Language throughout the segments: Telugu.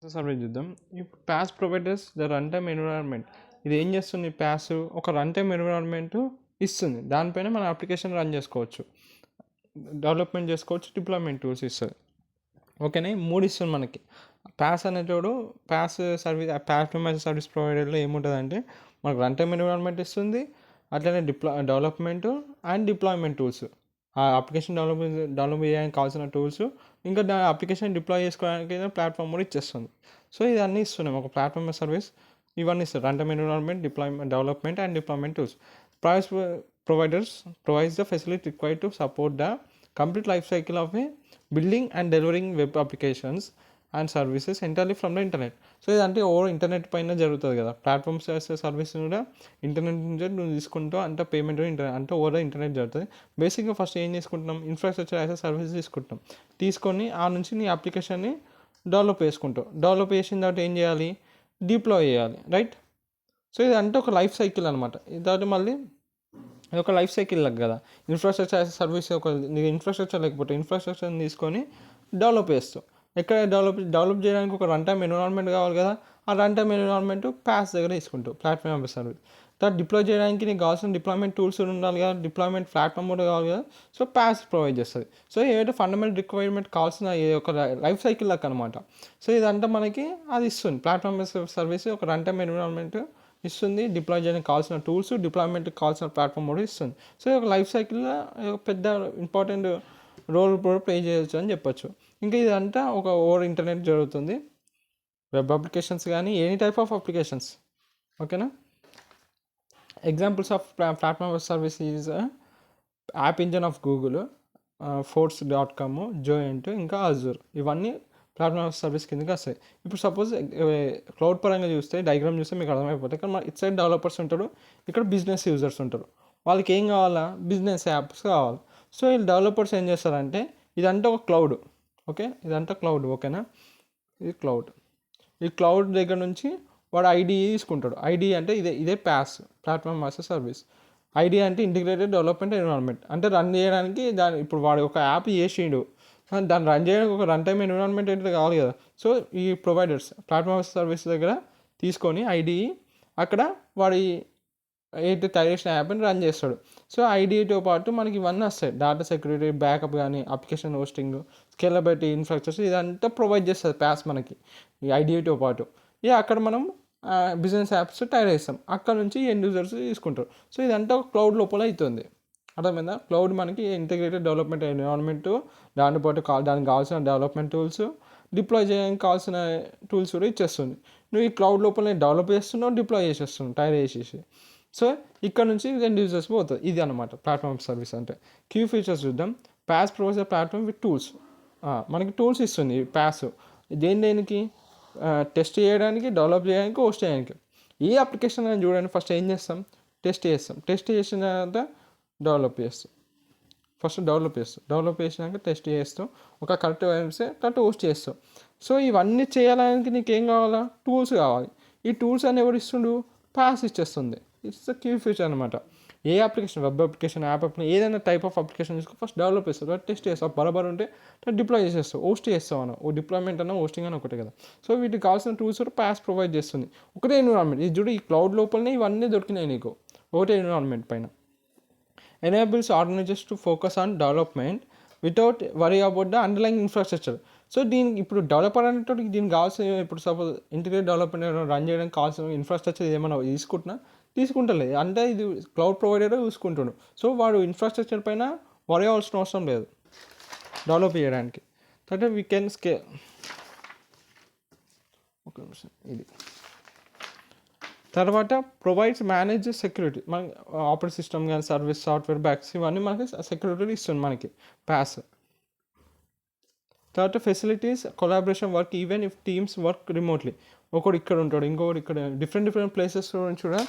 సర్వే చూద్దాం. ఇప్పుడు PaaS providers the run time environment. ఇది ఏం చేస్తుంది? PaaS ఒక రన్ టైమ్ ఎన్విరాన్మెంట్ ఇస్తుంది. దానిపైన మన అప్లికేషన్ రన్ చేసుకోవచ్చు, డెవలప్మెంట్ చేసుకోవచ్చు, డిప్లాయ్మెంట్ టూల్స్ ఇస్తుంది. ఓకేనా? ఈ మూడు ఇస్తుంది మనకి. PaaS అనేటోడు PaaS సర్వీస్, ప్లాట్ఫామ్ సర్వీస్ ప్రొవైడర్లో ఏముంటుందంటే మనకు రన్ టైమ్ ఎన్విరాన్మెంట్ ఇస్తుంది, అట్లనే డెవలప్మెంట్ అండ్ డిప్లాయ్మెంట్ టూల్స్, ఆ అప్లికేషన్ డెవలప్ చేయడానికి కావాల్సిన టూల్స్, ఇంకా దాని అప్లికేషన్ డిప్లాయ్ చేసుకోవడానికి ప్లాట్ఫామ్ కూడా ఇచ్చేస్తుంది. సో ఇవన్నీ ఇస్తున్నాం ఒక ప్లాట్ఫామ్ సర్వీస్. ఇవన్నీ ఇస్తారు: run time environment, development and deployment tools. Price providers provides the facility required to support the complete life cycle of A building and delivering web applications and services entirely from the internet. So ఇదంటే ఇంటర్నెట్ పైన జరుగుతుంది కదా. ప్లాట్ఫామ్స్ సర్వీస్ కూడా ఇంటర్నెట్ నుంచి నువ్వు తీసుకుంటూ అంటే పేమెంట్ అంటే ఇంటర్నెట్ జరుగుతుంది. బేసిక్గా ఫస్ట్ ఏం చేసుకుంటున్నాం? ఇన్ఫ్రాస్ట్రక్చర్ యాజ్ అ సర్వీస్ తీసుకొని ఆ నుంచి నీ అప్లికేషన్ని డెవలప్ చేసుకుంటావు. డెవలప్ చేసిన తర్వాత ఏం చేయాలి? డిప్లాయ్ చేయాలి, రైట్? సో ఇదంటే ఒక లైఫ్ సైకిల్ అనమాట. తర్వాత మళ్ళీ ఇది ఒక లైఫ్ సైకిల్ లాగా కదా. ఇన్ఫ్రాస్ట్రక్చర్ యాజ్ అ సర్వీస్, ఒక నీకు ఇన్ఫ్రాస్ట్రక్చర్ లేకపోతే ఇన్ఫ్రాస్ట్రక్చర్ని తీసుకొని డెవలప్ చేస్తావు. ఎక్కడ డెవలప్ చేయడానికి ఒక రన్ టైమ్ ఎన్విరాన్మెంట్ కావాలి కదా. ఆ రన్ టైమ్ ఎన్విరాన్మెంట్ PaaS దగ్గర తీసుకుంటావు, ప్లాట్ఫామ్ యాజ్ సర్వీస్. తర్వాత డిప్లాయ్ చేయడానికి నీకు కావాల్సిన డిప్లాయ్మెంట్ టూల్స్ ఉండాలి కదా, డిప్లాయ్మెంట్ ప్లాట్ఫామ్ కూడా కావాలి కదా. సో PaaS ప్రొవైడ్ చేస్తుంది. సో ఏదైతే ఫండమెంటల్ రిక్వైర్మెంట్ కావాల్సిన ఒక లైఫ్ సైకిల్ లాగా అనమాట. సో ఇదంతా మనకి అది ఇస్తుంది. ప్లాట్ఫామ్ సర్వీస్ ఒక రన్ టైమ్ ఎన్విరాన్మెంట్ ఇస్తుంది, డిప్లాయ్ చేయడానికి కావాల్సిన టూల్స్, డిప్లాయ్మెంట్కి కావాల్సిన ప్లాట్ఫామ్ కూడా ఇస్తుంది. సో ఒక లైఫ్ సైకిల్లో పెద్ద ఇంపార్టెంట్ రోల్ కూడా ప్లే చేయొచ్చు అని చెప్పొచ్చు. ఇంకా ఇదంతా ఒక ఓవర్ ఇంటర్నెట్ జరుగుతుంది. వెబ్ అప్లికేషన్స్ కానీ ఎనీ టైప్ ఆఫ్ అప్లికేషన్స్. ఓకేనా? Examples of platform service is app engine of Google, Force.com, Joint, ఇంకా Azure. ఇవన్నీ ప్లాట్ఫామ్ సర్వీస్ కిందకి వస్తాయి. ఇప్పుడు సపోజ్ క్లౌడ్ పరంగా చూస్తే, డయాగ్రామ్ చూస్తే మీకు అర్థమైపోతుంది. ఇక్కడ ఇట్ సైడ్ డెవలపర్స్ ఉంటారు, ఇక్కడ బిజినెస్ యూజర్స్ ఉంటారు. వాళ్ళకి ఏం కావాలా? బిజినెస్ యాప్స్ కావాలి. సో వీళ్ళు డెవలపర్స్ ఏం చేస్తారంటే, ఇదంతా ఒక క్లౌడ్. ఓకే, ఇదంతా క్లౌడ్. ఓకేనా? ఇది క్లౌడ్. ఈ క్లౌడ్ దగ్గర నుంచి వాడు ఐడిఈ తీసుకుంటాడు. ఐడిఈ అంటే ఇదే PaaS, platform as a service. Idea అంటే ఇంటిగ్రేటెడ్ డెవలప్మెంట్ ఎన్విరాన్మెంట్. అంటే రన్ చేయడానికి ఇప్పుడు వాడు ఒక యాప్ చేసిండు, దాన్ని రన్ చేయడానికి ఒక రన్ టైమ్ ఎన్విరాన్మెంట్ అయితే కావాలి కదా. సో ఈ ప్రొవైడర్స్ ప్లాట్ఫామ్ సర్వీస్ దగ్గర తీసుకొని ఐడిఈ అక్కడ వాడి ఏంటి తయారు చేసిన యాప్ని రన్ చేస్తాడు. సో ఐడితో పాటు మనకి ఇవన్నీ వస్తాయి: డేటా సెక్యూరిటీ, బ్యాకప్ కానీ, అప్లికేషన్ హోస్టింగ్, స్కేలబిలిటీ, ఇన్ఫ్రాస్ట్రక్చర్, ఇదంతా ప్రొవైడ్ చేస్తుంది PaaS మనకి ఈ ఐడితో పాటు. అక్కడ మనం బిజినెస్ యాప్స్ తయారు చేస్తాం, అక్కడ నుంచి ఎండ్ యూజర్స్ తీసుకుంటారు. సో ఇదంతా క్లౌడ్ లోపల అవుతుంది. అర్థమైందా? క్లౌడ్ మనకి ఇంటిగ్రేటెడ్ డెవలప్మెంట్ ఎన్విరాన్మెంట్, దాంతోపాటు దానికి కావాల్సిన డెవలప్మెంట్ టూల్స్, డిప్లాయ్ చేయడానికి కావాల్సిన టూల్స్ కూడా ఇచ్చేస్తుంది. నువ్వు ఈ క్లౌడ్ లోపల డెవలప్ చేస్తున్నావు, డిప్లాయ్ చేసేస్తున్నావు తయారు చేసేసి. సో ఇక్కడ నుంచి ఎండ్ యూజర్స్ పోతుంది. ఇది అనమాట ప్లాట్ఫామ్ సర్వీస్ అంటే. కీ ఫీచర్స్ చూద్దాం. PaaS provides platform with tools. మనకి టూల్స్ ఇస్తుంది PaaS. దేనికి? టెస్ట్ చేయడానికి, డెవలప్ చేయడానికి, హోస్ట్ చేయడానికి. ఏ అప్లికేషన్ అని చూడండి, ఫస్ట్ ఏం చేస్తాం? టెస్ట్ చేసిన తర్వాత డెవలప్ చేసినాక టెస్ట్ చేస్తాం. ఒక కరెక్ట్ వేస్తే కరెక్ట్ హోస్ట్ చేస్తాం. సో ఇవన్నీ చేయడానికి నీకు ఏం కావాలా? టూల్స్ కావాలి. ఈ టూల్స్ అని ఎవరు ఇస్తుండు? PaaS ఇచ్చేస్తుంది. ఇట్స్ ద కీ ఫీచర్ అనమాట. ఏ application, web application, app application, ఏదైనా టైప్ ఆఫ్ అప్లికేషన్ తీసుకో, ఫస్ట్ డెవలప్ చేస్తావు, టెస్ట్ చేస్తావు, బరాబర్ ఉంటే డిప్లాయ్ చేసేస్తావు, హోస్ట్ చేస్తావు అన్న. డిప్లాయ్మెంట్ అన్న హోస్టింగ్ అని ఒకటే కదా. సో వీటికి కావాల్సిన టూల్స్ కూడా PaaS ప్రొవైడ్ చేస్తుంది. ఒకటే ఎన్విరాన్మెంట్. ఇది చూడు, ఈ క్లౌడ్ లోపలనే ఇవన్నీ దొరికినాయి నీకు ఒకటే ఎన్విరాన్మెంట్ పైన. Enables organisers to focus on development without worry about the underline infrastructure. So దీనికి ఇప్పుడు డెవలపర్ అనేటోడికి దీనికి కావాల్సిన, ఇప్పుడు సపోజ్ ఇంటిగ్రేట్ డెవలప్మెంట్ రన్ చేయడానికి కావాల్సిన ఇన్ఫ్రాస్ట్రక్చర్ ఏమైనా తీసుకుంటలేదు అంటే ఇది క్లౌడ్ ప్రొవైడర్ చూసుకుంటుండు. సో వాడు ఇన్ఫ్రాస్ట్రక్చర్ పైన వరీ అవ్వాల్సిన అవసరం లేదు డెవలప్ చేయడానికి. అంటే వీ కెన్ ఒక నిమిషం. ఇది తర్వాత ప్రొవైడ్స్ మేనేజ్ సెక్యూరిటీ. మన ఆపరేటింగ్ సిస్టమ్ కానీ, సర్వీస్, సాఫ్ట్వేర్, బ్యాక్స్, ఇవన్నీ మనకి సెక్యూరిటీ ఇస్తుంది మనకి PaaS. తర్వాత facilities collaboration work even if teams work remotely. ఒకడు ఇక్కడ ఉంటాడు, ఇంకొకటి ఇక్కడ, డిఫరెంట్ ప్లేసెస్ నుంచి కూడా.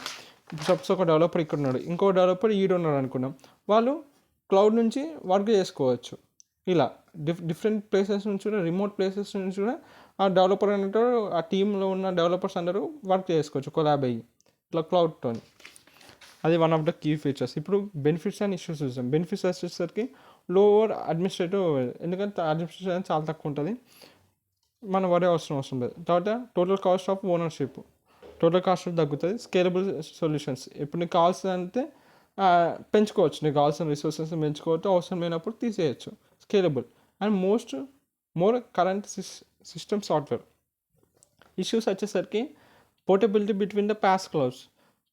సపోజ్ ఒక డెవలపర్ ఇక్కడ ఉన్నాడు, ఇంకో డెవలపర్ ఉన్నాడు అనుకున్నాం. వాళ్ళు క్లౌడ్ నుంచి వర్క్ చేసుకోవచ్చు. ఇలా డిఫరెంట్ ప్లేసెస్ నుంచి కూడా, రిమోట్ ప్లేసెస్ నుంచి కూడా ఆ డెవలపర్ అనేటో ఆ టీంలో ఉన్న డెవలపర్స్ అందరూ వర్క్ చేసుకోవచ్చు కొలాబ్ అయ్యి, ఇట్లా క్లౌడ్తో. అది one of the key features. ఇప్పుడు బెనిఫిట్స్ అండ్ ఇష్యూస్ చూస్తాం. బెనిఫిట్స్ వచ్చేసరికి లోవర్ అడ్మినిస్ట్రేటివ్, ఎందుకంటే అడ్మినిస్ట్రేషన్ చాలా తక్కువ ఉంటుంది. మనం వరే అవసరం లేదు. తర్వాత total cost of ownership, total cost తగ్గుతుంది. స్కేలబుల్ సొల్యూషన్స్, ఇప్పుడు నీకు కావాల్సినంతే పెంచుకోవచ్చు, నీకు కావాల్సిన రిసోర్సెస్ పెంచుకోవచ్చు, అవసరం లేనప్పుడు తీసేయచ్చు. Scalable and more current system software. Issues వచ్చేసరికి portability between the PaaS clouds.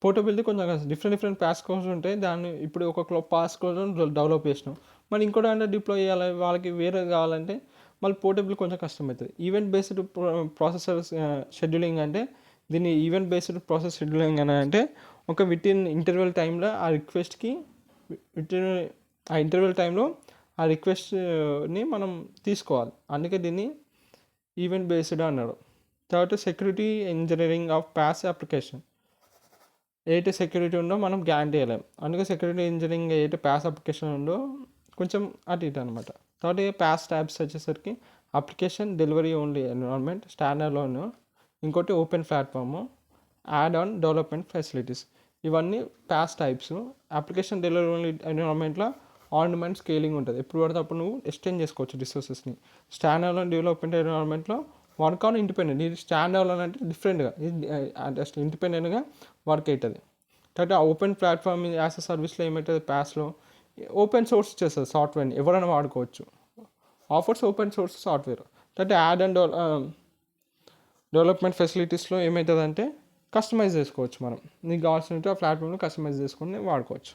Portability కొంచెం డిఫరెంట్ పాస్ క్లౌడ్స్ ఉంటాయి. దాన్ని ఇప్పుడు ఒక పాస్ క్లౌడ్ డెవలప్ చేసినాం, మరి ఇంకో దాంట్లో డిప్లాయ్ చేయాలి, వాళ్ళకి వేరే కావాలంటే మళ్ళీ పోర్టబుల్ కొంచెం కష్టమవుతుంది. ఈవెంట్ బేస్డ్ ప్రాసెసర్ షెడ్యూలింగ్ అంటే దీన్ని ఈవెంట్ బేస్డ్ ప్రాసెస్ షెడ్యూలింగ్ అని అంటే ఒక వితిన్ ఇంటర్వెల్ టైంలో ఆ రిక్వెస్ట్కి ఆ ఇంటర్వెల్ టైంలో ఆ రిక్వెస్ట్ని మనం తీసుకోవాలి, అందుకే దీన్ని ఈవెంట్ బేస్డ్ అన్నాడు. తర్వాత security engineering of PaaS application. ఏదైతే సెక్యూరిటీ ఉందో మనం గ్యారంటీ చేయలేం, అందుకే సెక్యూరిటీ ఇంజనీరింగ్ ఏదైతే పాస్ అప్లికేషన్ ఉందో కొంచెం అటు ఇటు అనమాట. తర్వాత పాస్ ట్యాబ్స్ వచ్చేసరికి application delivery only environment, standalone, ఇంకోటి open platform, add on development facilities. ఇవన్నీ PaaS types. Application delivery only ఎన్విరాన్మెంట్లో ఆన్ డిమాండ్ స్కేలింగ్ ఉంటుంది, ఎప్పుడు పడితే అప్పుడు నువ్వు ఎక్స్టెండ్ చేసుకోవచ్చు రిసోర్సెస్ని. స్టాండర్డ్ లోన్ డెవలప్మెంట్ ఎన్విరాన్మెంట్లో వర్క్ ఆన్ ఇండిపెండెంట్, ఇది స్టాండర్డ్ లోన్ అంటే డిఫరెంట్గా, ఇది జస్ట్ ఇండిపెండెంట్గా వర్క్ అవుతుంది. తర్వాత ఓపెన్ ప్లాట్ఫామ్ యాజ్ అ సర్వీస్లో ఏమవుతుంది, పాస్లో ఓపెన్ సోర్స్ చేస్తుంది సాఫ్ట్వేర్ని, ఎవరైనా వాడుకోవచ్చు, ఆఫర్స్ ఓపెన్ సోర్స్ సాఫ్ట్వేర్. తర్వాత యాడ్ అండ్ డెవలప్మెంట్ ఫెసిలిటీస్లో ఏమవుతుందంటే కస్టమైజ్ చేసుకోవచ్చు, మనం నీకు కావాల్సినట్టు ఆ ప్లాట్ఫామ్లో కస్టమైజ్ చేసుకొని వాడుకోవచ్చు.